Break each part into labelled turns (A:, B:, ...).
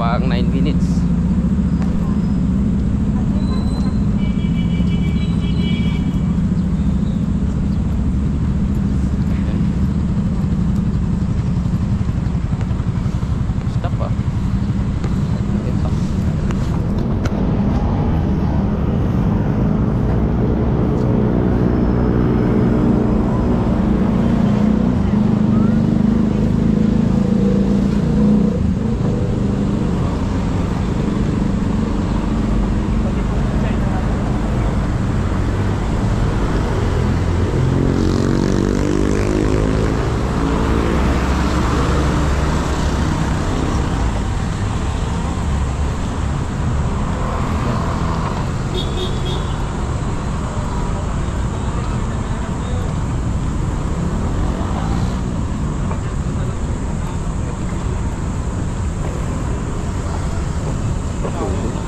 A: pang 9 minutes. Stop ah. Ito.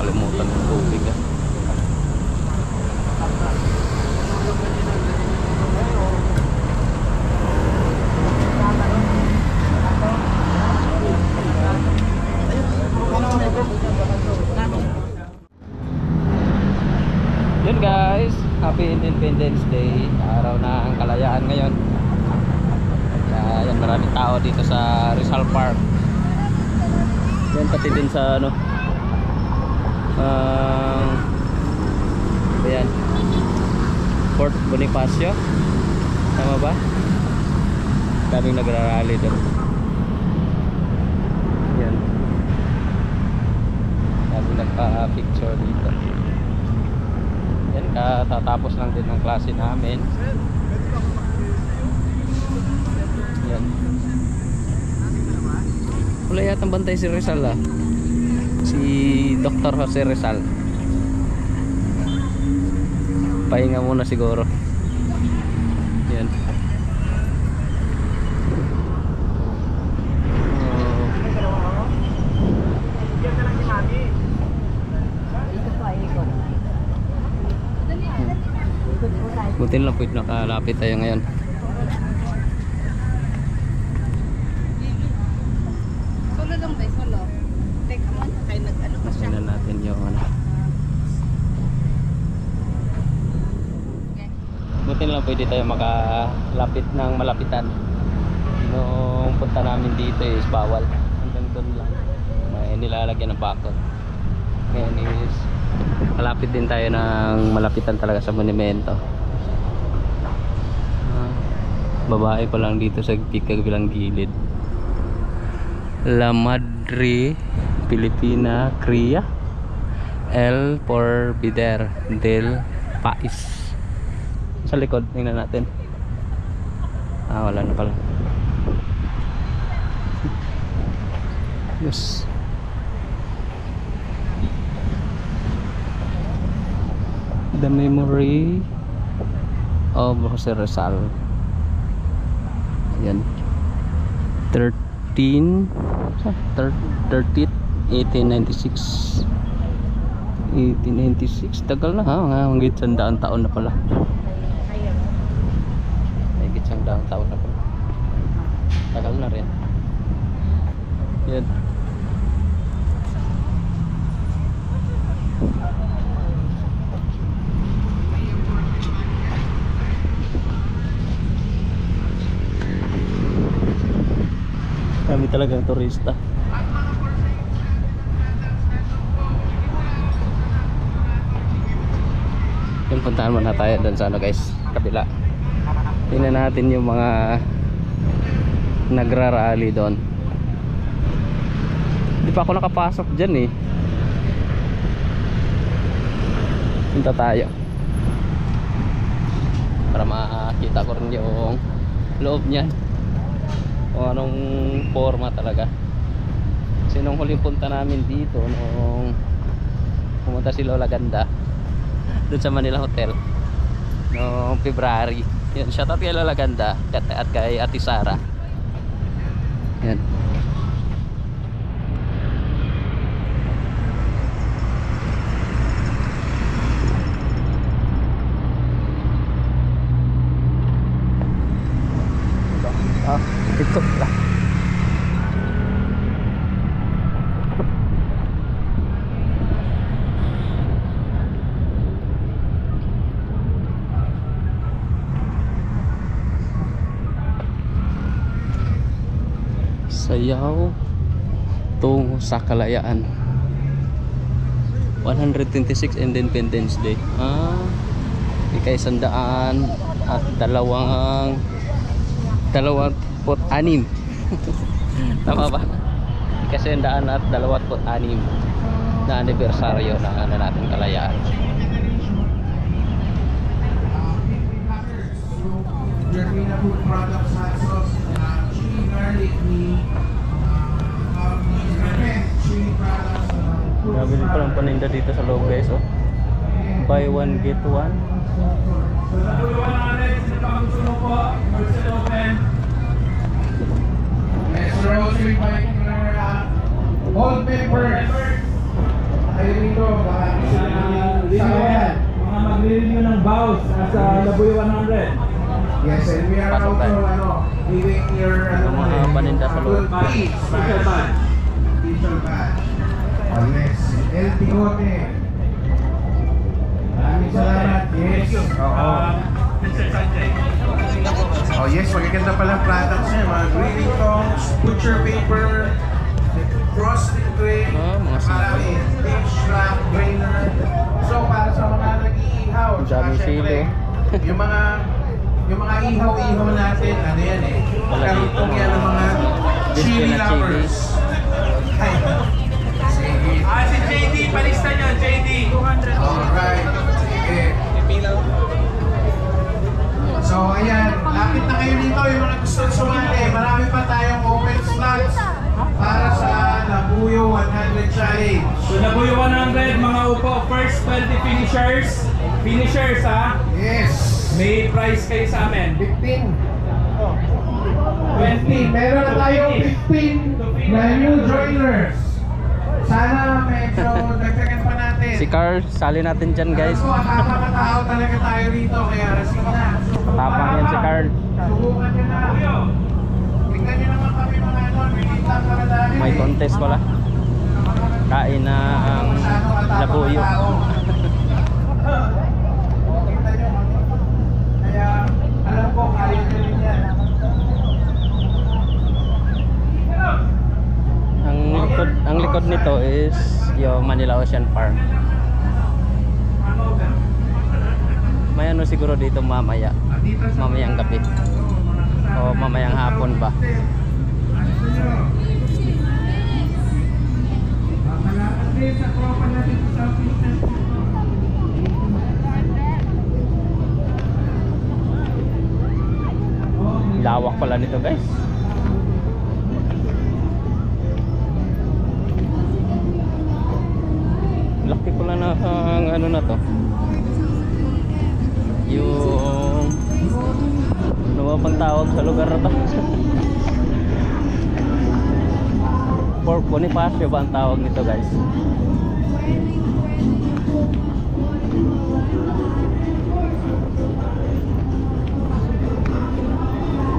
A: Nakalimutan ng tubig ah. Yun guys, Happy Independence Day, araw ng kalayaan ngayon. Kaya yan, maraming tao dito sa Rizal Park. Yan, pati din sa ano, ayan, Fort Bonifacio, tama ba? Daming nagrarally doon. Yan, daming nagpa-picture dito. Yan, katatapos lang din ng klase namin. Yan, wala yatang bantay si Rizal ah, si Dr. Jose Rizal. Pahinga muna siguro. Yan. Buti lang po nakalapit tayo ngayon.
B: Solo lang ba? Solo. Teka mo, kaya nag-ano pa siya.
A: Tingnan natin yung ano.
B: Okay.
A: Buti lang pwede tayo makalapit ng malapitan. Nung punta namin dito is bawal. Hanggang doon lang. May nilalagyan ng bakod. Ngayon is malapit din tayo ng malapitan talaga sa monumento. Babae pa lang dito sa kabilang gilid. La Madre Filipina Cría El Porvenir del País. Sa likod, tingnan natin. Wala na pala. Yes. The memory of Jose Rizal. Yan, 30th 1896. Tagal na ha, hanggang 100 taon na pala. Hanggang 100 taon na pala. Tagal na rin. Yan. Kami talagang turista. Yung puntahan muna tayo doon sa ano guys, kabila. Tingnan natin yung mga nagrarally doon. Hindi pa ako nakapasok dyan eh. Punta tayo para makita ko rin yung loob niyan, o anong forma talaga. Kasi nung huling punta namin dito, nung pumunta si Lola Ganda doon sa Manila Hotel noong February. Yan, shoutout kay Lola Ganda at kay Ate Sara. Yan. Ito lang. sayaw tungo sa Kalayaan. 126 Independence Day. Ikay 100 at 26. Tama ba? Ikay 100 at 26 na anibersaryo ng ano natin Kalayaan.
C: Latina food products, hot sauce, chili garlic, chili products.
A: Nabili pa lang paninda dito sa loob guys, oh. Buy one get one.
C: Grocery binder, whole paper. Tayo dito, baka sila ng sabayan.
D: Mga mag-review ng Baus sa Labuyo 100.
C: Yes, and we are
A: Pasok tayo.
C: also giving your
A: Mga paninda sa loob.
C: Special badge. Oh yes, El Tigote. Maraming salamat. Yes. Oh yes, magaganda palang products niya. Mga grilling tongs, butcher paper, frosting tray,
A: Mga
C: marami, dish rack, grainer. So para sa mga nag-iihaw,
A: Ang daming silo.
C: yung mga ihaw-ihaw natin, ano yan eh. Karutong yan ng mga chili
A: Disque na chili.
C: lovers. Ay, sige.
D: Si JD, palista nyo, JD. 200.
C: Alright. Sige. So, ayan. Lapit na kayo dito yung mga gusto sumali. Marami pa tayong open slots para sa Labuyo 100 Challenge.
D: So Labuyo 100, mga upo, first 20 finishers. Finishers ha.
C: Yes.
D: May prize kayo sa amin.
C: 15.
D: 20.
C: Meron na tayong 15 na new joiners. Sana medyo dagdagan pa natin.
A: Si Carl, sali natin dyan guys.
C: Alam ko, nakakatao talaga tayo rito, kaya rasig na.
A: Tapang yan si Carl.
C: Subukan nyo na. Tingnan nyo naman kami mga ano, minit lang para dahil.
A: May contest pala. Kain na ang Labuyo.
C: Tingnan nyo. Kaya alam ko, kaya nyo rin yan.
A: Ang likod nito is yung Manila Ocean Park. May ano siguro dito mamaya. Mamayang gabi. O mamayang hapon ba. Lawak pala nito guys. Laki pala na ang ano na to. Yung ano ba bang tawag sa lugar na to? Fort Bonifacio ba ang tawag nito guys?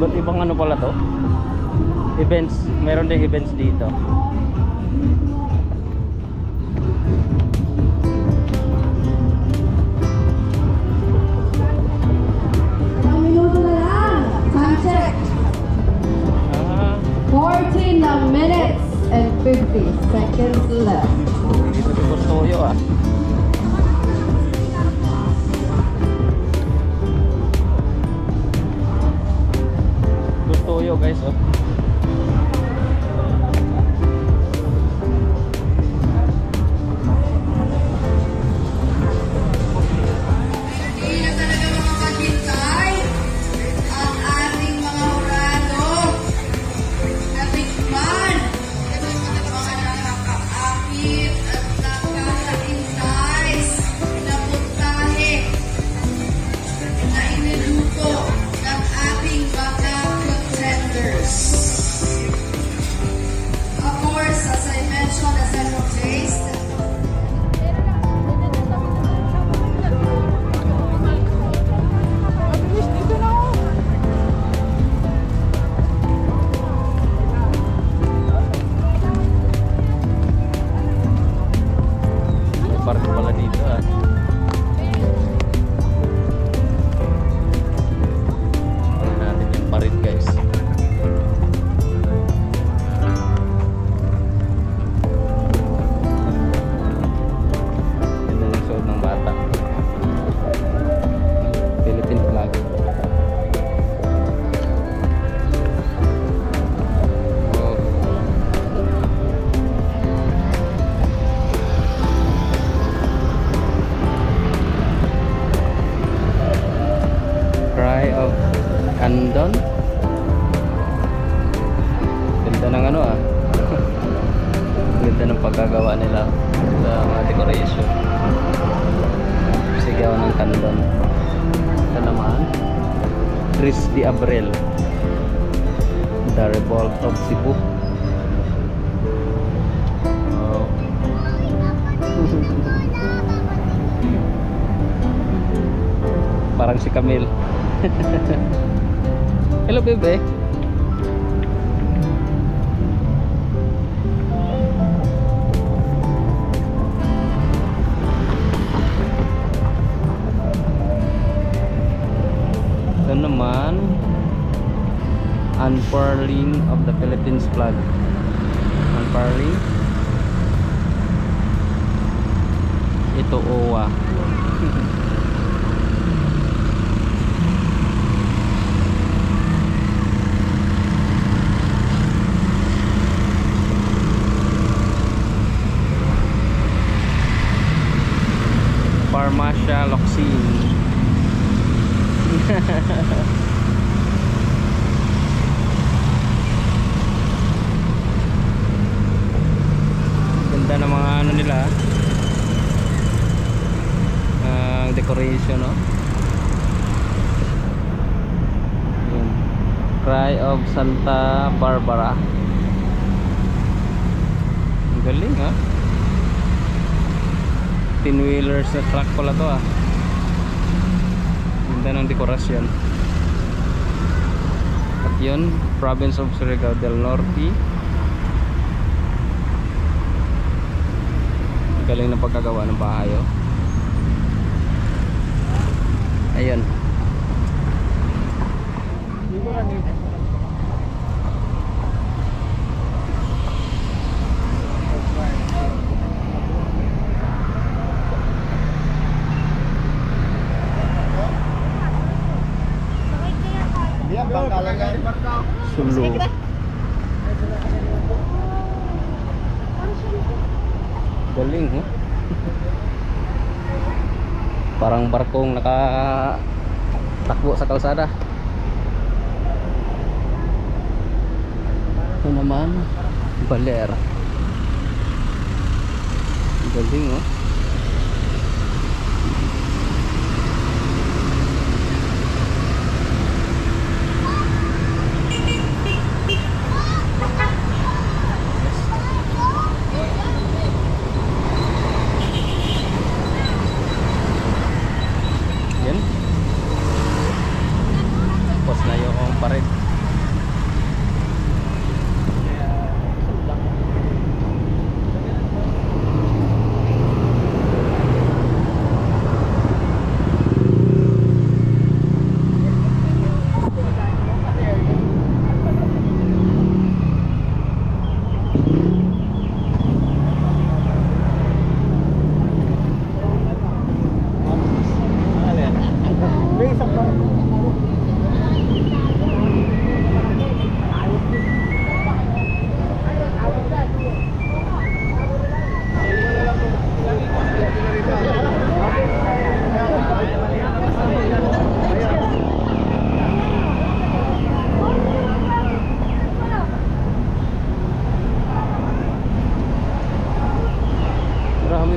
A: Ba't ibang ano pala to? Events, meron din events dito.
E: Minuto na lang. Time check. 14 minutes and 50 seconds left.
A: Dito si Custodio ah. Custodio guys oh.
B: Hindi na talaga mga maghintay ang ating mga hurado na tikman. Ito yung mga nakakaakit at nakakaintay na puntahe na iniluto ng ating mga contenders. Of course, as I mentioned, the central taste.
A: May park pala dito ah. Tingnan natin yung parit guys. Ganda ng pagkagawa nila sa mga decoration. Sigaw ng Candon. Ito naman, Chris de Abril, The Revolt of Cebu. Oh. Parang si Camille. Hello, bebe. Ito naman, unfurling of the Philippines flag. Unfurling. Ito OWA. Farmacia Locsin. Ganda ng mga ano nila, decoration, no? Yun. Cry of Santa Barbara. Ang galing, ha? Tin-wheelers na truck pala to, ah. Ganda ng dekorasyon. At yun, Province of Surigao del Norte. Galing ng pagkagawa ng bahay, oh. Ayun. Sulu. Galing, oh. Parang barkong nakatakbo sa kalsada. Ito naman, baler. Galing, oh.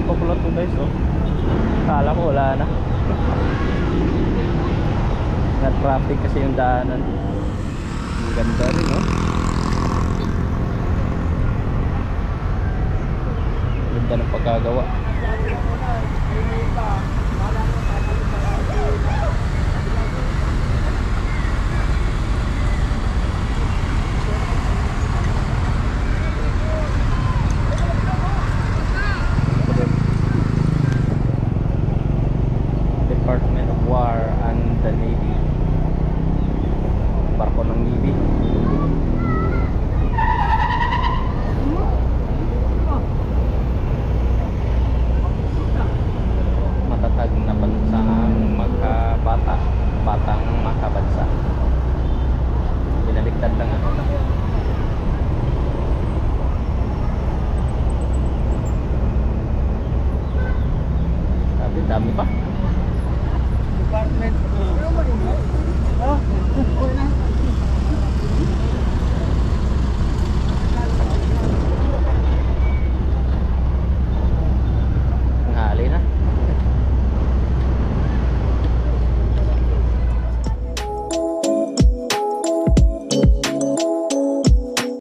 A: Popular to guys, oh. Kala ko wala na. Na-traffic kasi yung daanan. Ang ganda rin, oh. Ganda ng pagkagawa. Department of War and the Navy. Barko ng Navy. Matatag na bansang batang makabansa. Binaligtad lang, ano. Dami pa.